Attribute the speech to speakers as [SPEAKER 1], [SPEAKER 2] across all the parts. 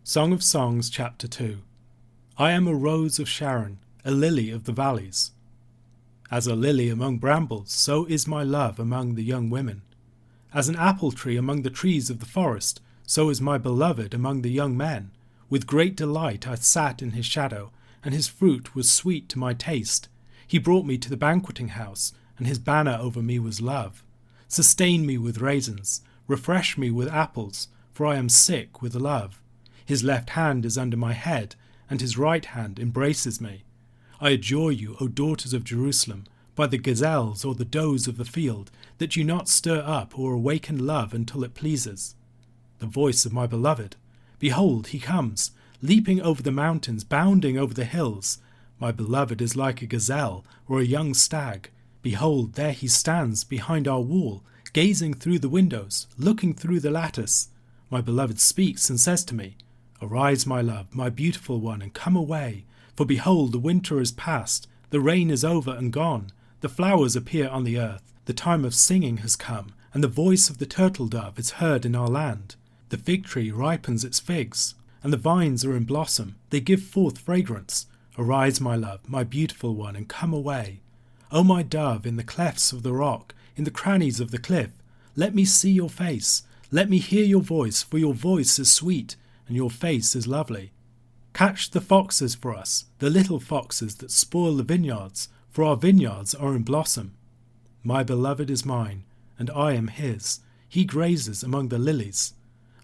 [SPEAKER 1] Song of Songs, Chapter 2. I am a rose of Sharon, a lily of the valleys. As a lily among brambles, so is my love among the young women. As an apple tree among the trees of the forest, so is my beloved among the young men. With great delight I sat in his shadow, and his fruit was sweet to my taste. He brought me to the banqueting house, and his banner over me was love. Sustain me with raisins, refresh me with apples, for I am sick with love. His left hand is under my head, and his right hand embraces me. I adjure you, O daughters of Jerusalem, by the gazelles or the does of the field, that you not stir up or awaken love until it pleases. The voice of my beloved. Behold, he comes, leaping over the mountains, bounding over the hills. My beloved is like a gazelle or a young stag. Behold, there he stands behind our wall, gazing through the windows, looking through the lattice. My beloved speaks and says to me, Arise, my love, my beautiful one, and come away. For behold, the winter is past, the rain is over and gone, the flowers appear on the earth, the time of singing has come, and the voice of the turtle dove is heard in our land. The fig tree ripens its figs, and the vines are in blossom, they give forth fragrance. Arise, my love, my beautiful one, and come away. O my dove, in the clefts of the rock, in the crannies of the cliff, let me see your face, let me hear your voice, for your voice is sweet, and your face is lovely. Catch the foxes for us, the little foxes that spoil the vineyards, for our vineyards are in blossom. My beloved is mine, and I am his. He grazes among the lilies.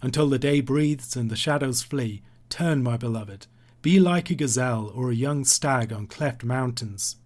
[SPEAKER 1] Until the day breathes and the shadows flee, turn, my beloved. Be like a gazelle or a young stag on cleft mountains.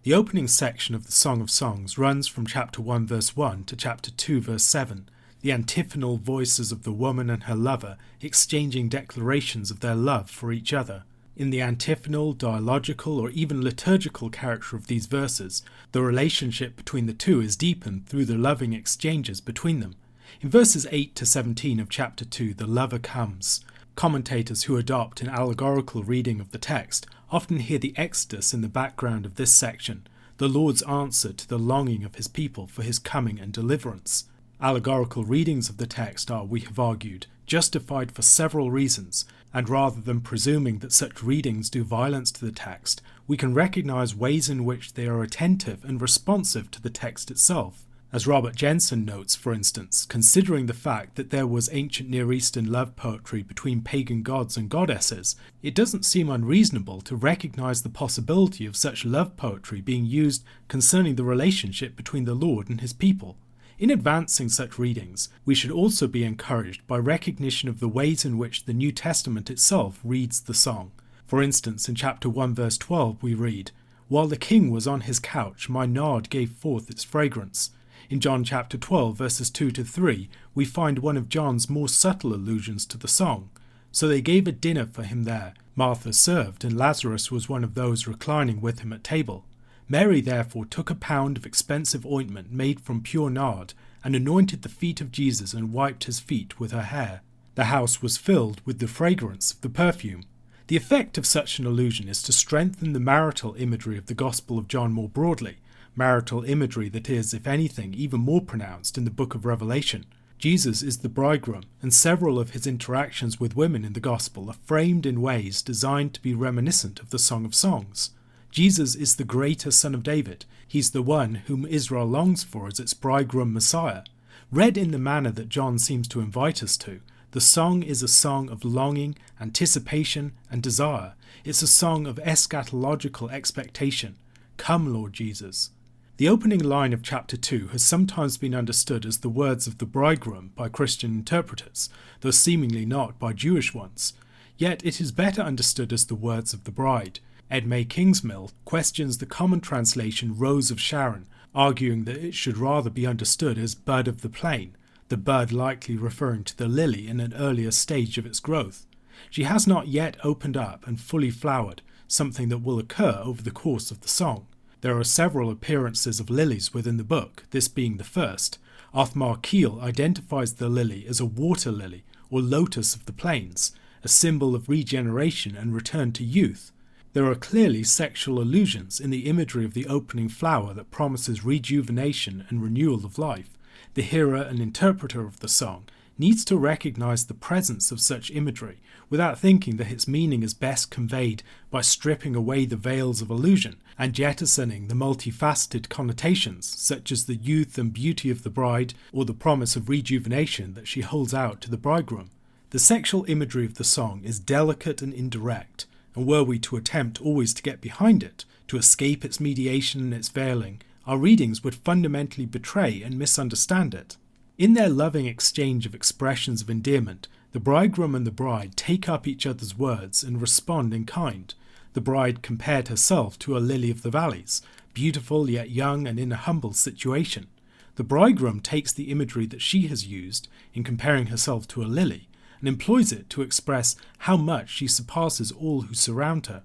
[SPEAKER 1] The opening section of the Song of Songs runs from chapter 1 verse 1 to chapter 2 verse 7. The antiphonal voices of the woman and her lover exchanging declarations of their love for each other. In the antiphonal, dialogical, or even liturgical character of these verses, the relationship between the two is deepened through the loving exchanges between them. In verses 8 to 17 of chapter 2, the lover comes. Commentators who adopt an allegorical reading of the text often hear the Exodus in the background of this section, the Lord's answer to the longing of his people for his coming and deliverance. Allegorical readings of the text are, we have argued, justified for several reasons, and rather than presuming that such readings do violence to the text, we can recognize ways in which they are attentive and responsive to the text itself. As Robert Jensen notes, for instance, considering the fact that there was ancient Near Eastern love poetry between pagan gods and goddesses, it doesn't seem unreasonable to recognize the possibility of such love poetry being used concerning the relationship between the Lord and his people. In advancing such readings, we should also be encouraged by recognition of the ways in which the New Testament itself reads the song. For instance, in chapter 1 verse 12 we read, While the king was on his couch, my nard gave forth its fragrance. In John chapter 12 verses 2 to 3, we find one of John's more subtle allusions to the song. So they gave a dinner for him there. Martha served, and Lazarus was one of those reclining with him at table. Mary therefore took a pound of expensive ointment made from pure nard, and anointed the feet of Jesus and wiped his feet with her hair. The house was filled with the fragrance of the perfume. The effect of such an allusion is to strengthen the marital imagery of the Gospel of John more broadly, marital imagery that is, if anything, even more pronounced in the book of Revelation. Jesus is the bridegroom, and several of his interactions with women in the Gospel are framed in ways designed to be reminiscent of the Song of Songs. Jesus is the greater Son of David. He's the one whom Israel longs for as its bridegroom Messiah. Read in the manner that John seems to invite us to, the song is a song of longing, anticipation, and desire. It's a song of eschatological expectation. Come, Lord Jesus. The opening line of chapter 2 has sometimes been understood as the words of the bridegroom by Christian interpreters, though seemingly not by Jewish ones. Yet it is better understood as the words of the bride. Edmay Kingsmill questions the common translation Rose of Sharon, arguing that it should rather be understood as bud of the plain, the bud likely referring to the lily in an earlier stage of its growth. She has not yet opened up and fully flowered, something that will occur over the course of the song. There are several appearances of lilies within the book, this being the first. Othmar Keel identifies the lily as a water lily, or lotus of the plains, a symbol of regeneration and return to youth. There are clearly sexual allusions in the imagery of the opening flower that promises rejuvenation and renewal of life. The hearer and interpreter of the song needs to recognize the presence of such imagery without thinking that its meaning is best conveyed by stripping away the veils of illusion and jettisoning the multifaceted connotations such as the youth and beauty of the bride or the promise of rejuvenation that she holds out to the bridegroom. The sexual imagery of the song is delicate and indirect, and were we to attempt always to get behind it, to escape its mediation and its veiling, our readings would fundamentally betray and misunderstand it. In their loving exchange of expressions of endearment, the bridegroom and the bride take up each other's words and respond in kind. The bride compared herself to a lily of the valleys, beautiful yet young and in a humble situation. The bridegroom takes the imagery that she has used in comparing herself to a lily and employs it to express how much she surpasses all who surround her.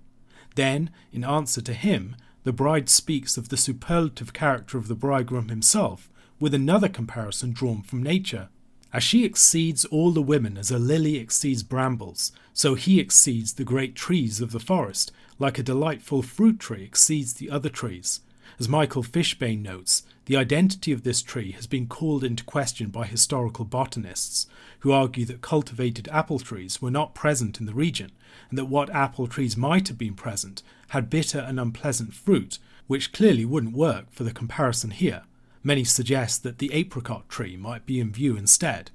[SPEAKER 1] Then, in answer to him, the bride speaks of the superlative character of the bridegroom himself, with another comparison drawn from nature. As she exceeds all the women as a lily exceeds brambles, so he exceeds the great trees of the forest, like a delightful fruit tree exceeds the other trees. As Michael Fishbane notes, the identity of this tree has been called into question by historical botanists, who argue that cultivated apple trees were not present in the region, and that what apple trees might have been present had bitter and unpleasant fruit, which clearly wouldn't work for the comparison here. Many suggest that the apricot tree might be in view instead.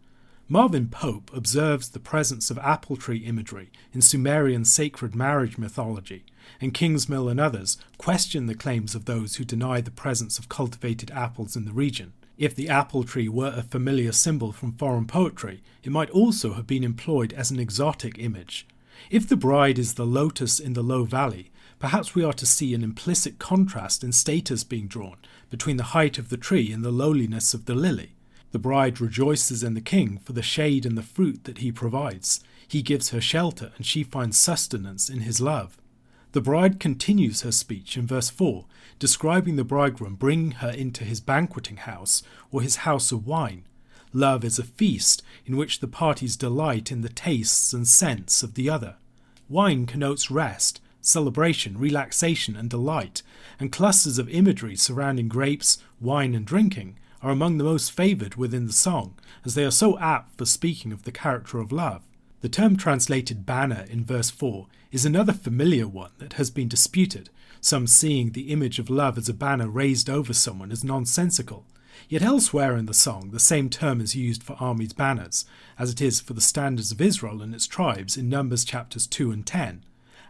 [SPEAKER 1] Marvin Pope observes the presence of apple tree imagery in Sumerian sacred marriage mythology, and Kingsmill and others question the claims of those who deny the presence of cultivated apples in the region. If the apple tree were a familiar symbol from foreign poetry, it might also have been employed as an exotic image. If the bride is the lotus in the low valley, perhaps we are to see an implicit contrast in status being drawn between the height of the tree and the lowliness of the lily. The bride rejoices in the king for the shade and the fruit that he provides. He gives her shelter, and she finds sustenance in his love. The bride continues her speech in verse 4, describing the bridegroom bringing her into his banqueting house or his house of wine. Love is a feast in which the parties delight in the tastes and scents of the other. Wine connotes rest, celebration, relaxation, and delight, and clusters of imagery surrounding grapes, wine, and drinking are among the most favoured within the song, as they are so apt for speaking of the character of love. The term translated banner in verse 4 is another familiar one that has been disputed, some seeing the image of love as a banner raised over someone as nonsensical. Yet elsewhere in the song the same term is used for armies' banners, as it is for the standards of Israel and its tribes in Numbers chapters 2 and 10.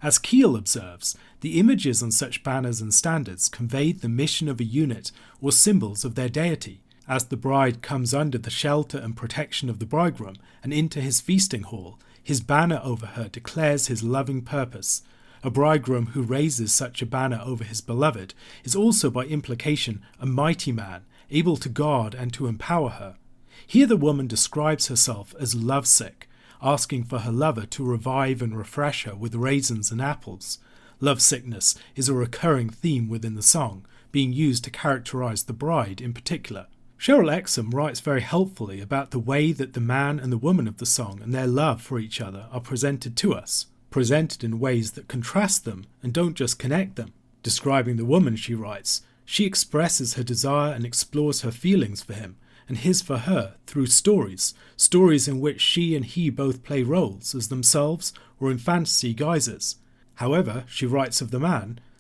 [SPEAKER 1] As Keel observes, the images on such banners and standards conveyed the mission of a unit or symbols of their deity. As the bride comes under the shelter and protection of the bridegroom and into his feasting hall, his banner over her declares his loving purpose. A bridegroom who raises such a banner over his beloved is also by implication a mighty man, able to guard and to empower her. Here the woman describes herself as lovesick, asking for her lover to revive and refresh her with raisins and apples. Lovesickness is a recurring theme within the song, being used to characterize the bride in particular. Cheryl Exham writes very helpfully about the way that the man and the woman of the song and their love for each other are presented to us, presented in ways that contrast them and don't just connect them. Describing the woman, she writes, she expresses her desire and explores her feelings for him, and his for her, through stories in which she and he both play roles as themselves or in fantasy guises. However, she writes of the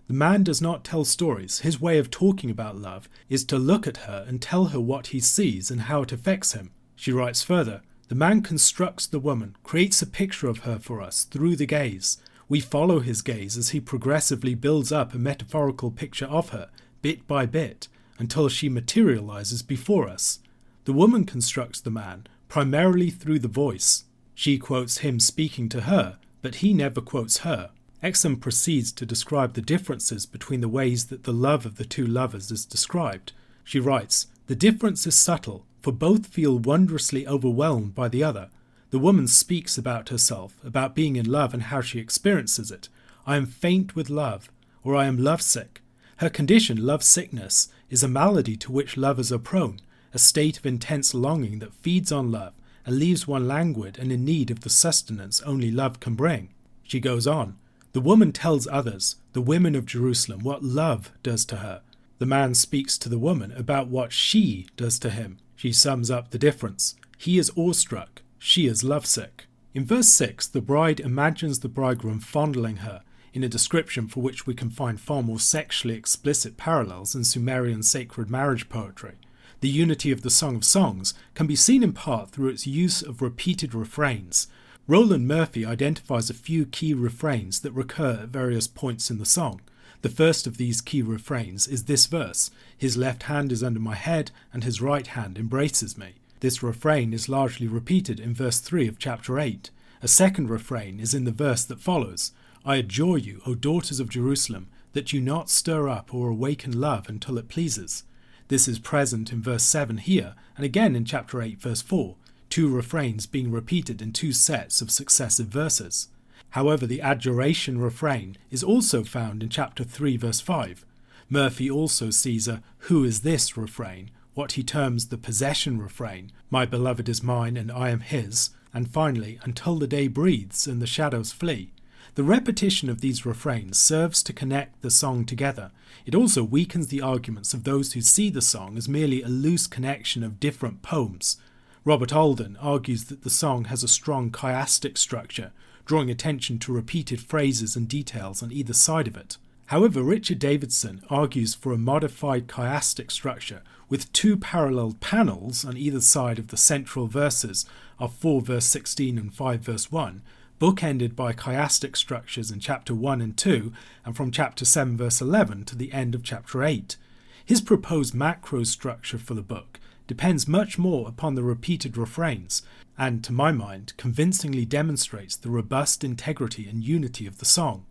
[SPEAKER 1] man does not tell stories. His way of talking about love is to look at her and tell her what he sees and how it affects him. She writes further, the man constructs the woman, creates a picture of her for us through the gaze. We follow his gaze as he progressively builds up a metaphorical picture of her, bit by bit, until she materializes before us. The woman constructs the man, primarily through the voice. She quotes him speaking to her, but he never quotes her. Exham proceeds to describe the differences between the ways that the love of the two lovers is described. She writes, the difference is subtle, for both feel wondrously overwhelmed by the other. The woman speaks about herself, about being in love and how she experiences it. I am faint with love, or I am lovesick. Her condition, lovesickness, is a malady to which lovers are prone, a state of intense longing that feeds on love and leaves one languid and in need of the sustenance only love can bring. She goes on, the woman tells others, the women of Jerusalem, what love does to her. The man speaks to the woman about what she does to him. She sums up the difference. He is awestruck, she is lovesick. In verse 6, the bride imagines the bridegroom fondling her, in a description for which we can find far more sexually explicit parallels in Sumerian sacred marriage poetry. The unity of the Song of Songs can be seen in part through its use of repeated refrains. Roland Murphy identifies a few key refrains that recur at various points in the song. The first of these key refrains is this verse: "His left hand is under my head, and his right hand embraces me." This refrain is largely repeated in verse 3 of chapter 8. A second refrain is in the verse that follows: "I adjure you, O daughters of Jerusalem, that you not stir up or awaken love until it pleases." This is present in verse 7 here, and again in chapter 8 verse 4, two refrains being repeated in two sets of successive verses. However, the adjuration refrain is also found in chapter 3 verse 5. Murphy also sees a "who is this" refrain, what he terms the possession refrain, "my beloved is mine and I am his," and finally, "until the day breathes and the shadows flee." The repetition of these refrains serves to connect the song together. It also weakens the arguments of those who see the song as merely a loose connection of different poems. Robert Alden argues that the song has a strong chiastic structure, drawing attention to repeated phrases and details on either side of it. However, Richard Davidson argues for a modified chiastic structure with two parallel panels on either side of the central verses of 4 verse 16 and 5 verse 1, bookended by chiastic structures in chapter 1 and 2 and from chapter 7 verse 11 to the end of chapter 8. His proposed macro structure for the book depends much more upon the repeated refrains and, to my mind, convincingly demonstrates the robust integrity and unity of the song.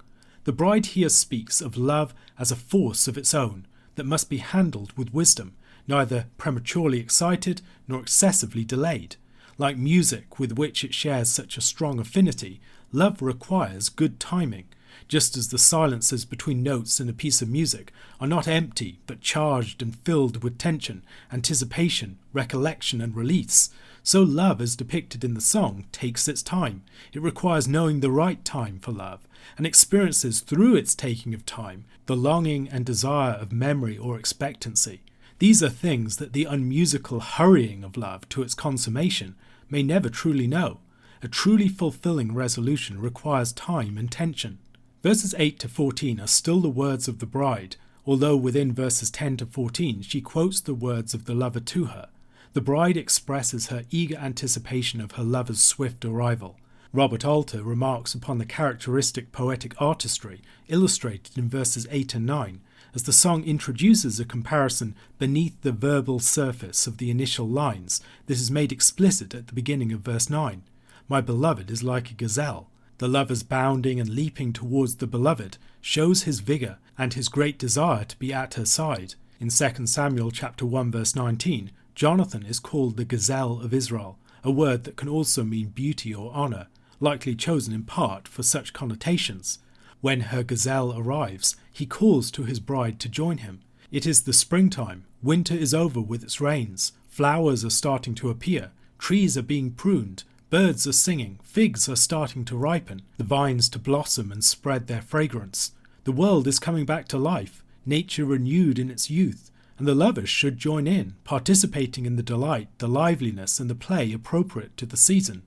[SPEAKER 1] The bride here speaks of love as a force of its own that must be handled with wisdom, neither prematurely excited nor excessively delayed. Like music with which it shares such a strong affinity, love requires good timing. Just as the silences between notes in a piece of music are not empty but charged and filled with tension, anticipation, recollection and release, so love as depicted in the song takes its time. It requires knowing the right time for love, and experiences through its taking of time the longing and desire of memory or expectancy. These are things that the unmusical hurrying of love to its consummation may never truly know. A truly fulfilling resolution requires time and tension. Verses 8 to 14 are still the words of the bride, although within verses 10 to 14 she quotes the words of the lover to her. The bride expresses her eager anticipation of her lover's swift arrival. Robert Alter remarks upon the characteristic poetic artistry illustrated in verses 8 and 9, as the song introduces a comparison beneath the verbal surface of the initial lines that is made explicit at the beginning of verse 9. My beloved is like a gazelle. The lover's bounding and leaping towards the beloved shows his vigour and his great desire to be at her side. In 2 Samuel chapter 1 verse 19, Jonathan is called the Gazelle of Israel, a word that can also mean beauty or honour, likely chosen in part for such connotations. When her gazelle arrives, he calls to his bride to join him. It is the springtime, winter is over with its rains, flowers are starting to appear, trees are being pruned, birds are singing, figs are starting to ripen, the vines to blossom and spread their fragrance. The world is coming back to life, nature renewed in its youth, and the lovers should join in, participating in the delight, the liveliness and the play appropriate to the season.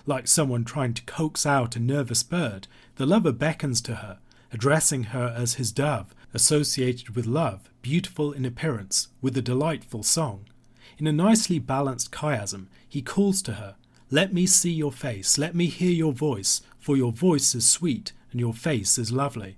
[SPEAKER 1] Like someone trying to coax out a nervous bird, the lover beckons to her, addressing her as his dove, associated with love, beautiful in appearance, with a delightful song. In a nicely balanced chiasm, he calls to her, let me see your face, let me hear your voice, for your voice is sweet and your face is lovely.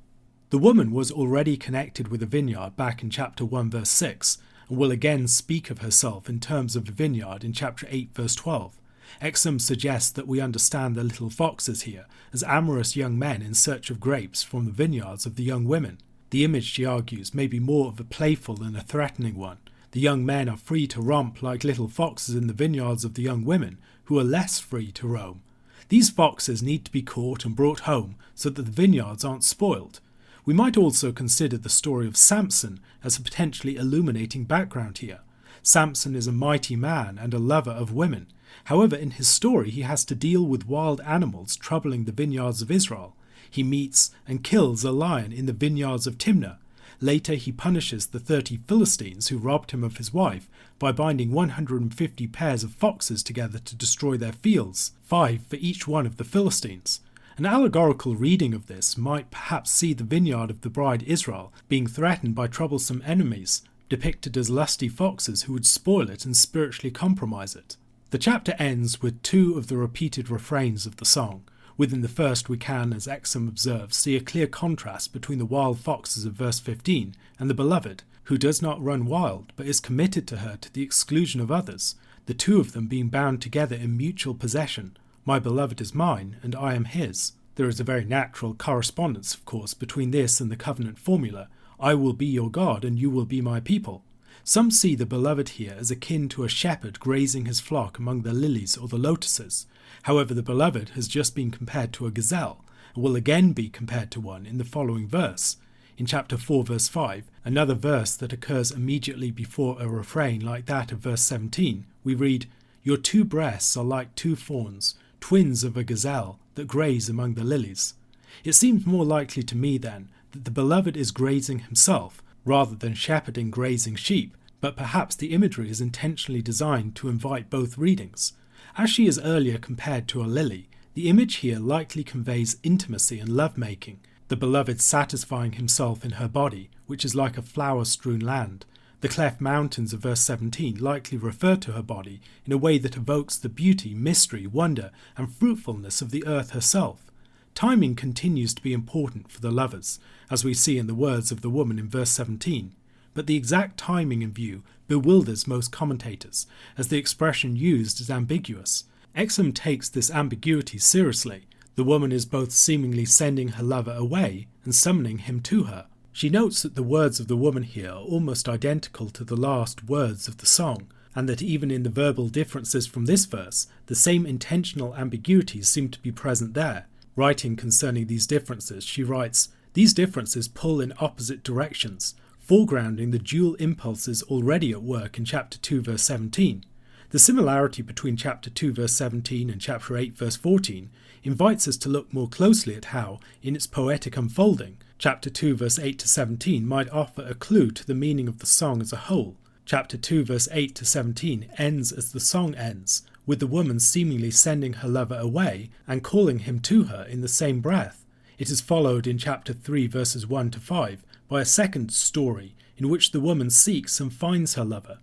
[SPEAKER 1] The woman was already connected with a vineyard back in chapter 1 verse 6, and will again speak of herself in terms of a vineyard in chapter 8 verse 12. Exum suggests that we understand the little foxes here as amorous young men in search of grapes from the vineyards of the young women. The image, she argues, may be more of a playful than a threatening one. The young men are free to romp like little foxes in the vineyards of the young women, who are less free to roam. These foxes need to be caught and brought home so that the vineyards aren't spoiled. We might also consider the story of Samson as a potentially illuminating background here. Samson is a mighty man and a lover of women. However, in his story he has to deal with wild animals troubling the vineyards of Israel. He meets and kills a lion in the vineyards of Timnah. Later he punishes the 30 Philistines who robbed him of his wife by binding 150 pairs of foxes together to destroy their fields, 5 for each one of the Philistines. An allegorical reading of this might perhaps see the vineyard of the bride Israel being threatened by troublesome enemies, depicted as lusty foxes who would spoil it and spiritually compromise it. The chapter ends with 2 of the repeated refrains of the song. Within the first we can, as Exum observes, see a clear contrast between the wild foxes of verse 15 and the beloved, who does not run wild but is committed to her to the exclusion of others, the 2 of them being bound together in mutual possession. My beloved is mine, and I am his. There is a very natural correspondence, of course, between this and the covenant formula, I will be your God and you will be my people. Some see the beloved here as akin to a shepherd grazing his flock among the lilies or the lotuses. However, the beloved has just been compared to a gazelle, and will again be compared to one in the following verse. In chapter 4 verse 5, another verse that occurs immediately before a refrain like that of verse 17, we read, Your 2 breasts are like 2 fawns, twins of a gazelle that graze among the lilies. It seems more likely to me then that the beloved is grazing himself rather than shepherding grazing sheep, but perhaps the imagery is intentionally designed to invite both readings. As she is earlier compared to a lily, the image here likely conveys intimacy and love-making, the beloved satisfying himself in her body, which is like a flower-strewn land. The cleft mountains of verse 17 likely refer to her body in a way that evokes the beauty, mystery, wonder, and fruitfulness of the earth herself. Timing continues to be important for the lovers, as we see in the words of the woman in verse 17, but the exact timing in view bewilders most commentators, as the expression used is ambiguous. Exum takes this ambiguity seriously. The woman is both seemingly sending her lover away and summoning him to her. She notes that the words of the woman here are almost identical to the last words of the song, and that even in the verbal differences from this verse, the same intentional ambiguities seem to be present there. Writing concerning these differences, she writes, These differences pull in opposite directions, foregrounding the dual impulses already at work in chapter 2 verse 17. The similarity between chapter 2 verse 17 and chapter 8 verse 14 invites us to look more closely at how, in its poetic unfolding, chapter 2 verse 8 to 17 might offer a clue to the meaning of the song as a whole. Chapter 2 verse 8 to 17 ends as the song ends, with the woman seemingly sending her lover away and calling him to her in the same breath. It is followed in chapter 3 verses 1 to 5 by a second story in which the woman seeks and finds her lover.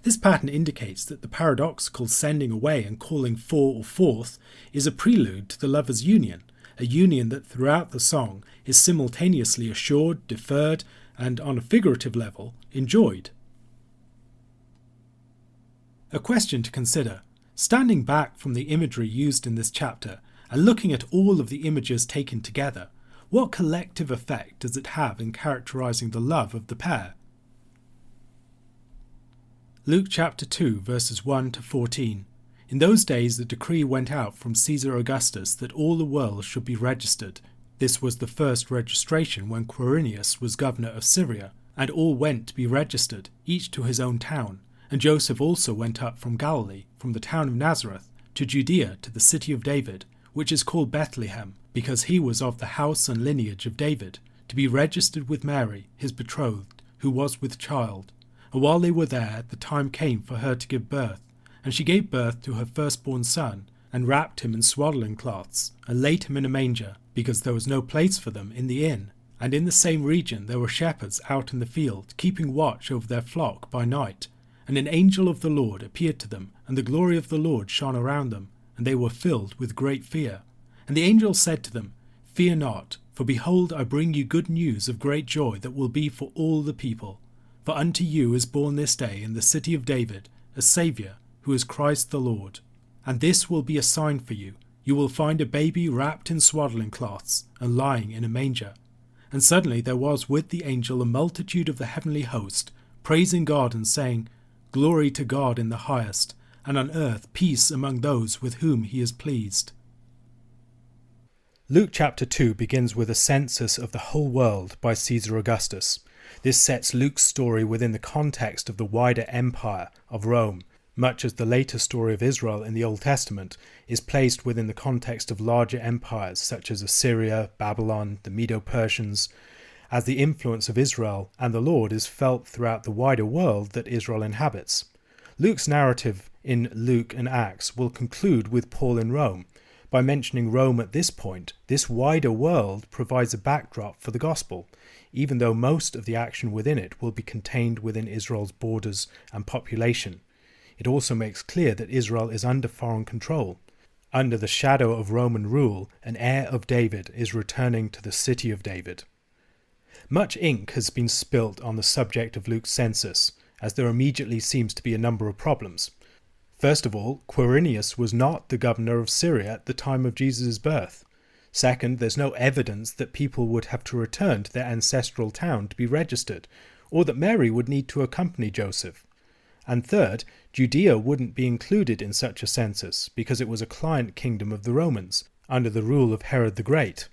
[SPEAKER 1] This pattern indicates that the paradoxical sending away and calling for or forth is a prelude to the lovers' union, a union that throughout the song is simultaneously assured, deferred, and on a figurative level, enjoyed. A question to consider. Standing back from the imagery used in this chapter and looking at all of the images taken together, what collective effect does it have in characterizing the love of the pair? Luke chapter 2 verses 1 to 14. In those days the decree went out from Caesar Augustus that all the world should be registered. This was the first registration when Quirinius was governor of Syria, and all went to be registered, each to his own town. And Joseph also went up from Galilee, from the town of Nazareth, to Judea, to the city of David, which is called Bethlehem, because he was of the house and lineage of David, to be registered with Mary, his betrothed, who was with child. And while they were there, the time came for her to give birth. And she gave birth to her firstborn son, and wrapped him in swaddling cloths, and laid him in a manger, because there was no place for them in the inn. And in the same region there were shepherds out in the field, keeping watch over their flock by night. And an angel of the Lord appeared to them, and the glory of the Lord shone around them, and they were filled with great fear. And the angel said to them, Fear not, for behold, I bring you good news of great joy that will be for all the people. For unto you is born this day in the city of David a Saviour, who is Christ the Lord. And this will be a sign for you. You will find a baby wrapped in swaddling cloths, and lying in a manger. And suddenly there was with the angel a multitude of the heavenly host, praising God and saying, Glory to God in the highest, and on earth peace among those with whom he is pleased. Luke chapter 2 begins with a census of the whole world by Caesar Augustus. This sets Luke's story within the context of the wider empire of Rome, much as the later story of Israel in the Old Testament is placed within the context of larger empires such as Assyria, Babylon, the Medo-Persians, as the influence of Israel and the Lord is felt throughout the wider world that Israel inhabits. Luke's narrative in Luke and Acts will conclude with Paul in Rome. By mentioning Rome at this point, this wider world provides a backdrop for the gospel, even though most of the action within it will be contained within Israel's borders and population. It also makes clear that Israel is under foreign control. Under the shadow of Roman rule, an heir of David is returning to the city of David. Much ink has been spilt on the subject of Luke's census, as there immediately seems to be a number of problems. First of all, Quirinius was not the governor of Syria at the time of Jesus' birth. Second, there's no evidence that people would have to return to their ancestral town to be registered, or that Mary would need to accompany Joseph. And third, Judea wouldn't be included in such a census because it was a client kingdom of the Romans, under the rule of Herod the Great.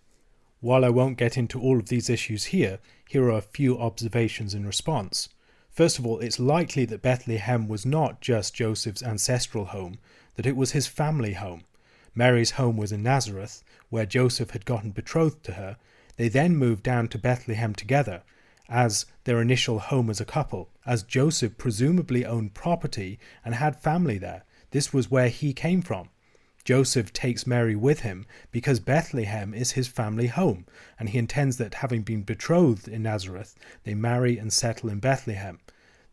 [SPEAKER 1] While I won't get into all of these issues here are a few observations in response. First of all, it's likely that Bethlehem was not just Joseph's ancestral home, that it was his family home. Mary's home was in Nazareth, where Joseph had gotten betrothed to her. They then moved down to Bethlehem together, as their initial home as a couple, as Joseph presumably owned property and had family there. This was where he came from. Joseph takes Mary with him because Bethlehem is his family home, and he intends that, having been betrothed in Nazareth, they marry and settle in Bethlehem.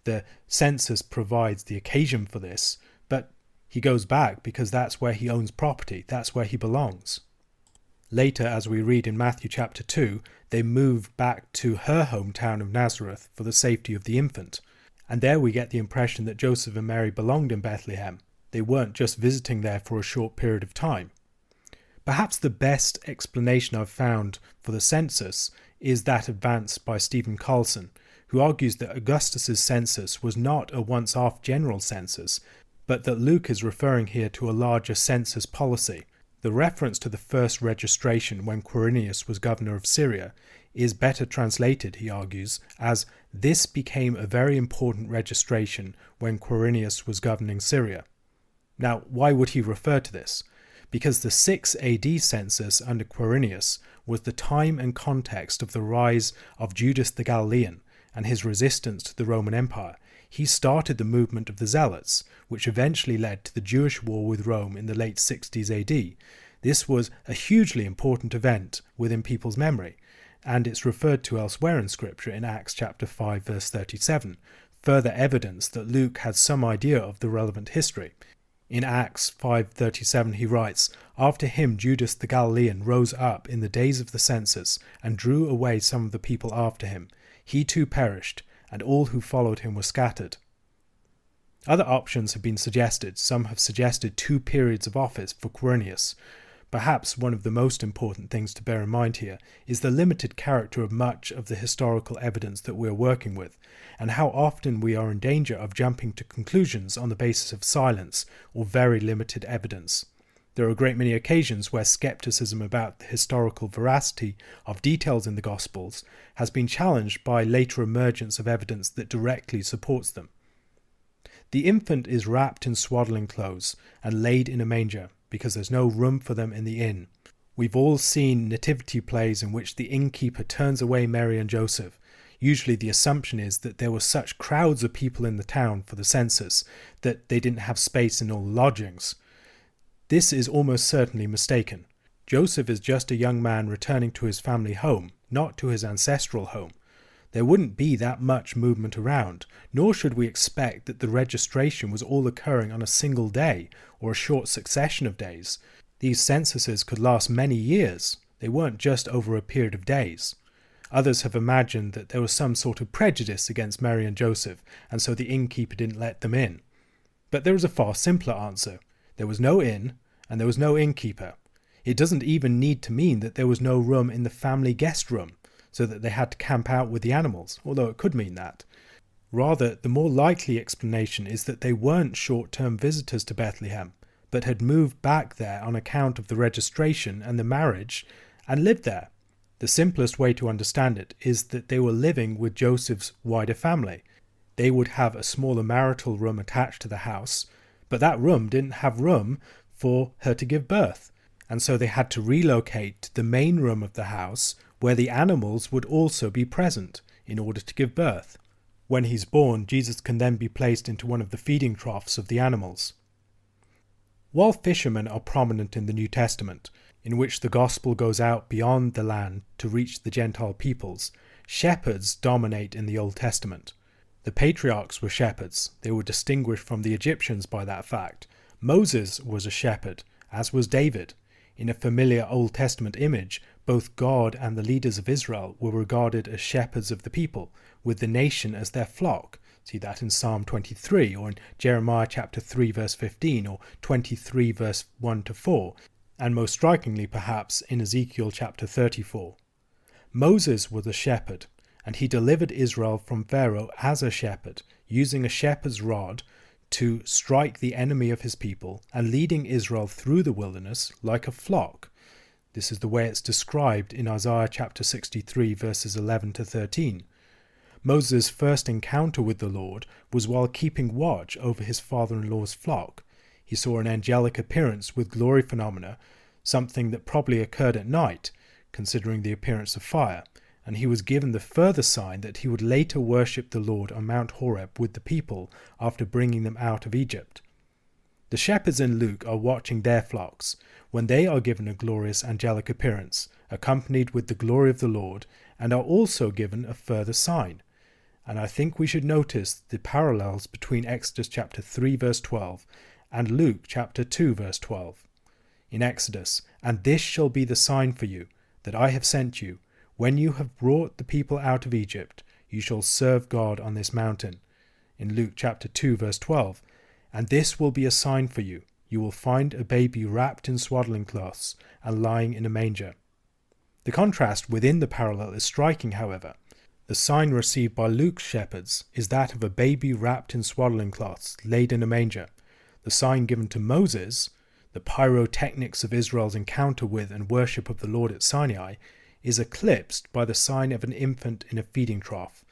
[SPEAKER 1] The census provides the occasion for this, but he goes back because that's where he owns property, that's where he belongs. Later, as we read in Matthew chapter 2, they move back to her hometown of Nazareth for the safety of the infant. And there we get the impression that Joseph and Mary belonged in Bethlehem. They weren't just visiting there for a short period of time. Perhaps the best explanation I've found for the census is that advanced by Stephen Carlson, who argues that Augustus's census was not a once-off general census, but that Luke is referring here to a larger census policy. The reference to the first registration when Quirinius was governor of Syria is better translated, he argues, as "this became a very important registration when Quirinius was governing Syria." Now, why would he refer to this? Because the 6 AD census under Quirinius was the time and context of the rise of Judas the Galilean and his resistance to the Roman Empire. He started the movement of the Zealots, which eventually led to the Jewish war with Rome in the late 60s AD. This was a hugely important event within people's memory, and it's referred to elsewhere in Scripture in Acts chapter 5 verse 37, further evidence that Luke had some idea of the relevant history. In Acts 5:37 he writes, "After him Judas the Galilean rose up in the days of the census and drew away some of the people after him. He too perished, and all who followed him were scattered." Other options have been suggested. Some have suggested 2 periods of office for Quirinius. Perhaps one of the most important things to bear in mind here is the limited character of much of the historical evidence that we're working with, and how often we are in danger of jumping to conclusions on the basis of silence or very limited evidence. There are a great many occasions where skepticism about the historical veracity of details in the Gospels has been challenged by later emergence of evidence that directly supports them. The infant is wrapped in swaddling clothes and laid in a manger, because there's no room for them in the inn. We've all seen nativity plays in which the innkeeper turns away Mary and Joseph. Usually the assumption is that there were such crowds of people in the town for the census that they didn't have space in all the lodgings. This is almost certainly mistaken. Joseph is just a young man returning to his family home, not to his ancestral home. There wouldn't be that much movement around, nor should we expect that the registration was all occurring on a single day or a short succession of days. These censuses could last many years. They weren't just over a period of days. Others have imagined that there was some sort of prejudice against Mary and Joseph, and so the innkeeper didn't let them in. But there is a far simpler answer. There was no inn, and there was no innkeeper. It doesn't even need to mean that there was no room in the family guest room, so that they had to camp out with the animals, although it could mean that. Rather, the more likely explanation is that they weren't short-term visitors to Bethlehem, but had moved back there on account of the registration and the marriage, and lived there. The simplest way to understand it is that they were living with Joseph's wider family. They would have a smaller marital room attached to the house, but that room didn't have room for her to give birth, and so they had to relocate to the main room of the house, where the animals would also be present in order to give birth. When he's born, Jesus can then be placed into one of the feeding troughs of the animals. While fishermen are prominent in the New Testament, in which the gospel goes out beyond the land to reach the Gentile peoples, shepherds dominate in the Old Testament. The patriarchs were shepherds. They were distinguished from the Egyptians by that fact. Moses was a shepherd, as was David. In a familiar Old Testament image, both God and the leaders of Israel were regarded as shepherds of the people, with the nation as their flock. See that in Psalm 23, or in Jeremiah chapter 3 verse 15, or 23 verse 1 to 4, and most strikingly perhaps in Ezekiel chapter 34. Moses was a shepherd, and he delivered Israel from Pharaoh as a shepherd, using a shepherd's rod to strike the enemy of his people and leading Israel through the wilderness like a flock. This is the way it's described in Isaiah chapter 63 verses 11 to 13. Moses' first encounter with the Lord was while keeping watch over his father-in-law's flock. He saw an angelic appearance with glory phenomena, something that probably occurred at night, considering the appearance of fire, and he was given the further sign that he would later worship the Lord on Mount Horeb with the people after bringing them out of Egypt. The shepherds in Luke are watching their flocks when they are given a glorious angelic appearance, accompanied with the glory of the Lord, and are also given a further sign. And I think we should notice the parallels between Exodus chapter 3 verse 12 and Luke chapter 2 verse 12. In Exodus, "And this shall be the sign for you, that I have sent you. When you have brought the people out of Egypt, you shall serve God on this mountain." In Luke chapter 2 verse 12, "And this will be a sign for you. You will find a baby wrapped in swaddling cloths and lying in a manger." The contrast within the parallel is striking, however. The sign received by Luke's shepherds is that of a baby wrapped in swaddling cloths, laid in a manger. The sign given to Moses, the pyrotechnics of Israel's encounter with and worship of the Lord at Sinai, is eclipsed by the sign of an infant in a feeding trough.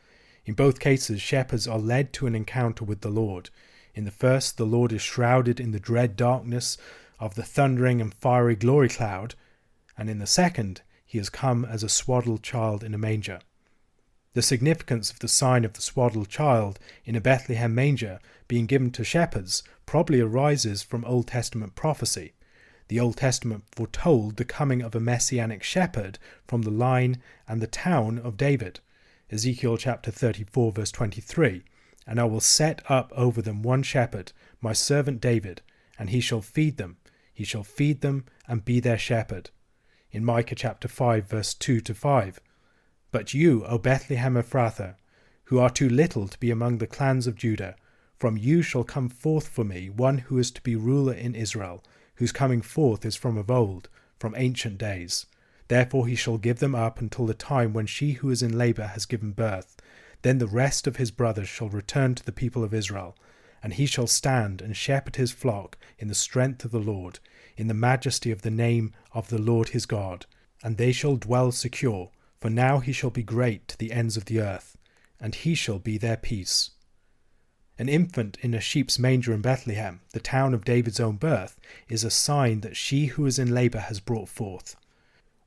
[SPEAKER 1] In both cases, shepherds are led to an encounter with the Lord. In the first, the Lord is shrouded in the dread darkness of the thundering and fiery glory cloud, and in the second, he has come as a swaddled child in a manger. The significance of the sign of the swaddled child in a Bethlehem manger being given to shepherds probably arises from Old Testament prophecy. The Old Testament foretold the coming of a messianic shepherd from the line and the town of David. Ezekiel chapter 34 verse 23, "And I will set up over them one shepherd, my servant David, and he shall feed them. He shall feed them and be their shepherd." In Micah chapter 5 verse 2 to 5, "But you, O Bethlehem Ephrathah, who are too little to be among the clans of Judah, from you shall come forth for me one who is to be ruler in Israel, whose coming forth is from of old, from ancient days. Therefore he shall give them up until the time when she who is in labour has given birth. Then the rest of his brothers shall return to the people of Israel, and he shall stand and shepherd his flock in the strength of the Lord, in the majesty of the name of the Lord his God. And they shall dwell secure, for now he shall be great to the ends of the earth, and he shall be their peace." An infant in a sheep's manger in Bethlehem, the town of David's own birth, is a sign that she who is in labour has brought forth.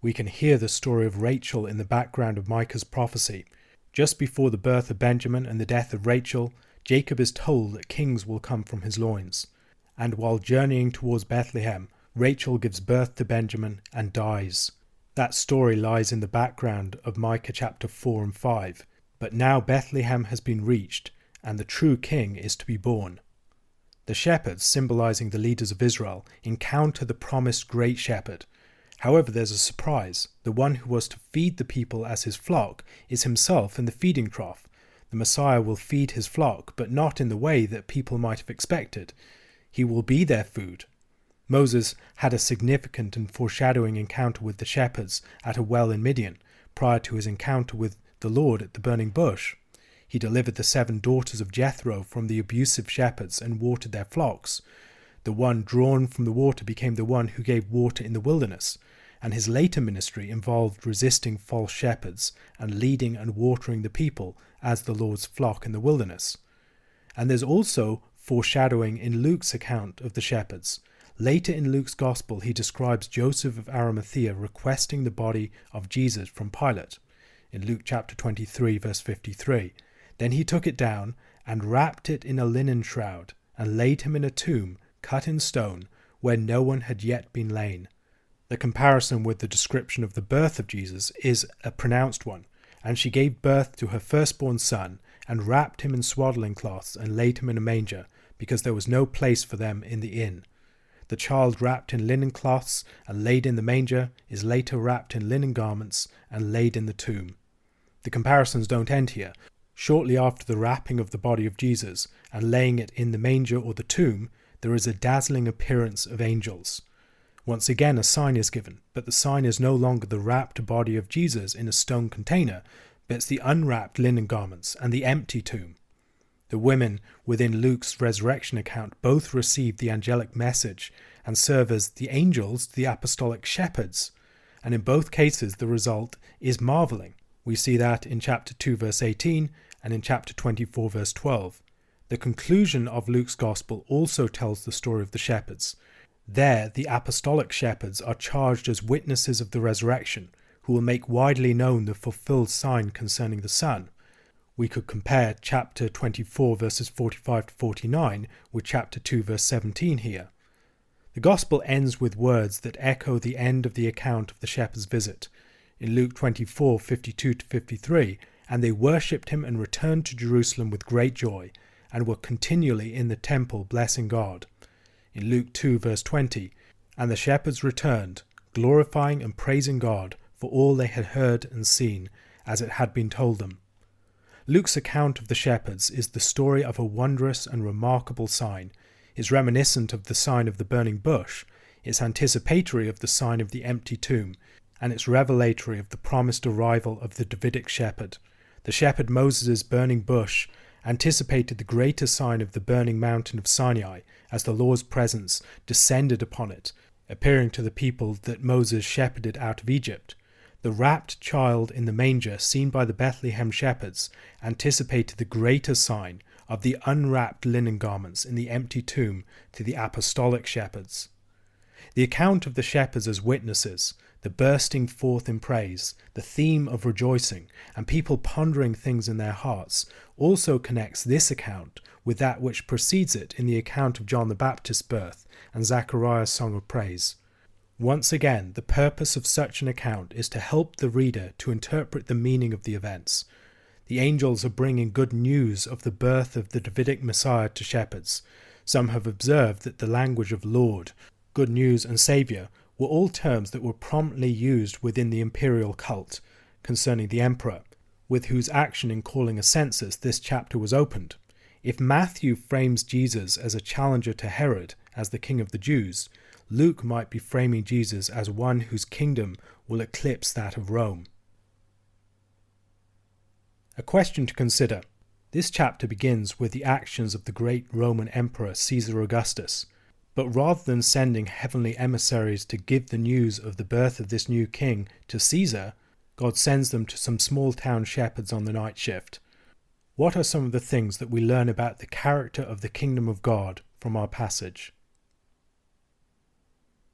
[SPEAKER 1] We can hear the story of Rachel in the background of Micah's prophecy. Just before the birth of Benjamin and the death of Rachel, Jacob is told that kings will come from his loins. And while journeying towards Bethlehem, Rachel gives birth to Benjamin and dies. That story lies in the background of Micah chapter 4 and 5. But now Bethlehem has been reached, and the true king is to be born. The shepherds, symbolizing the leaders of Israel, encounter the promised great shepherd. However, there's a surprise. The one who was to feed the people as his flock is himself in the feeding trough. The Messiah will feed his flock, but not in the way that people might have expected. He will be their food. Moses had a significant and foreshadowing encounter with the shepherds at a well in Midian, prior to his encounter with the Lord at the burning bush. He delivered the 7 daughters of Jethro from the abusive shepherds and watered their flocks. The one drawn from the water became the one who gave water in the wilderness, and his later ministry involved resisting false shepherds and leading and watering the people as the Lord's flock in the wilderness. And there's also foreshadowing in Luke's account of the shepherds. Later in Luke's Gospel, he describes Joseph of Arimathea requesting the body of Jesus from Pilate. In Luke chapter 23, verse 53, "Then he took it down and wrapped it in a linen shroud and laid him in a tomb cut in stone where no one had yet been lain." The comparison with the description of the birth of Jesus is a pronounced one. "And she gave birth to her firstborn son, and wrapped him in swaddling cloths, and laid him in a manger, because there was no place for them in the inn." The child wrapped in linen cloths and laid in the manger is later wrapped in linen garments and laid in the tomb. The comparisons don't end here. Shortly after the wrapping of the body of Jesus and laying it in the manger or the tomb, there is a dazzling appearance of angels. Once again, a sign is given, but the sign is no longer the wrapped body of Jesus in a stone container, but it's the unwrapped linen garments and the empty tomb. The women within Luke's resurrection account both receive the angelic message and serve as the angels to the apostolic shepherds, and in both cases the result is marveling. We see that in chapter 2 verse 18 and in chapter 24 verse 12. The conclusion of Luke's Gospel also tells the story of the shepherds. There, the apostolic shepherds are charged as witnesses of the resurrection, who will make widely known the fulfilled sign concerning the Son. We could compare chapter 24 verses 45 to 49 with chapter 2 verse 17 here. The Gospel ends with words that echo the end of the account of the shepherds' visit. In Luke 24, 52 to 53, "And they worshipped him and returned to Jerusalem with great joy, and were continually in the temple blessing God." In Luke 2 verse 20, "And the shepherds returned, glorifying and praising God for all they had heard and seen, as it had been told them." Luke's account of the shepherds is the story of a wondrous and remarkable sign. It's reminiscent of the sign of the burning bush, it's anticipatory of the sign of the empty tomb, and it's revelatory of the promised arrival of the Davidic shepherd. The shepherd Moses' burning bush anticipated the greater sign of the burning mountain of Sinai as the Lord's presence descended upon it, appearing to the people that Moses shepherded out of Egypt. The wrapped child in the manger seen by the Bethlehem shepherds anticipated the greater sign of the unwrapped linen garments in the empty tomb to the apostolic shepherds. The account of the shepherds as witnesses, the bursting forth in praise, the theme of rejoicing, and people pondering things in their hearts, also connects this account with that which precedes it in the account of John the Baptist's birth and Zechariah's song of praise. Once again, the purpose of such an account is to help the reader to interpret the meaning of the events. The angels are bringing good news of the birth of the Davidic Messiah to shepherds. Some have observed that the language of Lord, good news, and Saviour were all terms that were prominently used within the imperial cult concerning the emperor, with whose action in calling a census this chapter was opened. If Matthew frames Jesus as a challenger to Herod as the king of the Jews, Luke might be framing Jesus as one whose kingdom will eclipse that of Rome. A question to consider. This chapter begins with the actions of the great Roman Emperor Caesar Augustus, but rather than sending heavenly emissaries to give the news of the birth of this new king to Caesar, God sends them to some small-town shepherds on the night shift. What are some of the things that we learn about the character of the kingdom of God from our passage?